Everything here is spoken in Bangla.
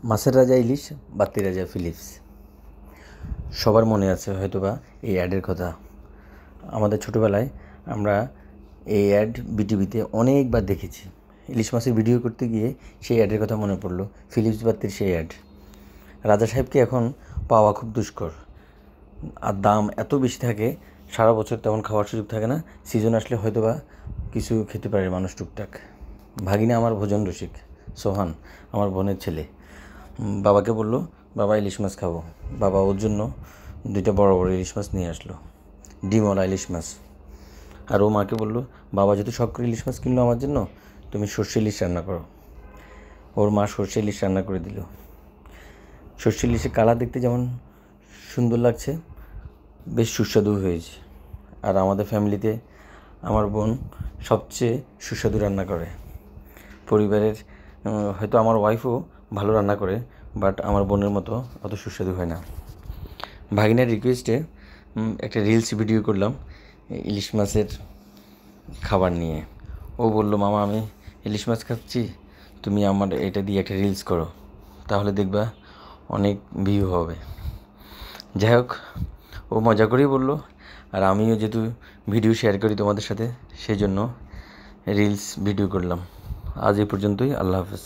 মাছের রাজা ইলিশ, বাত্তির রাজা ফিলিপস। সবার মনে আছে হয়তোবা এই অ্যাডের কথা। আমাদের ছোটোবেলায় আমরা এই অ্যাড বিটিভিতে অনেকবার দেখেছি। ইলিশ মাছের ভিডিও করতে গিয়ে সেই অ্যাডের কথা মনে পড়লো, ফিলিপস বাত্তির সেই অ্যাড। রাজা সাহেবকে এখন পাওয়া খুব দুষ্কর, আর দাম এত বেশি থাকে, সারা বছর তেমন খাওয়ার সুযোগ থাকে না। সিজন আসলে হয়তোবা কিছু খেতে পারে মানুষ টুকটাক। ভাগিনা আমার ভোজন রসিক, সোহান আমার বোনের ছেলে, বাবাকে বললো বাবা ইলিশ মাছ খাবো। বাবা ওর জন্য 2টা বড় বড় ইলিশ মাছ নিয়ে আসলো, ডিমওয়ালা ইলিশ মাছ। আর ও মাকে বললো বাবা যেহেতু শখ করে ইলিশ মাছ কিনলো আমার জন্য, তুমি সর্ষে ইলিশ রান্না করো। ওর মা সর্ষে ইলিশ রান্না করে দিল। সর্ষে ইলিশের কালার দেখতে যেমন সুন্দর লাগছে, বেশ সুস্বাদু হয়েছে। আর আমাদের ফ্যামিলিতে আমার বোন সবচেয়ে সুস্বাদু রান্না করে। পরিবারের হয়তো আমার ওয়াইফও ভালো রান্না করে, বাট আমার বোনের মতো অত সুস্বাদু হয় না। ভাগিনার রিকোয়েস্টে একটা রিলস ভিডিও করলাম ইলিশ মাছের খাবার নিয়ে। ও বললো মামা আমি ইলিশ মাছ খাচ্ছি, তুমি আমার এটা দিয়ে একটা রিলস করো, তাহলে দেখবা অনেক ভিউ হবে। যাই হোক, ও মজা করেই বললো, আর আমিও যেহেতু ভিডিও শেয়ার করি তোমাদের সাথে, সেই জন্য রিলস ভিডিও করলাম। আজ এই পর্যন্তই, আল্লাহ হাফেজ।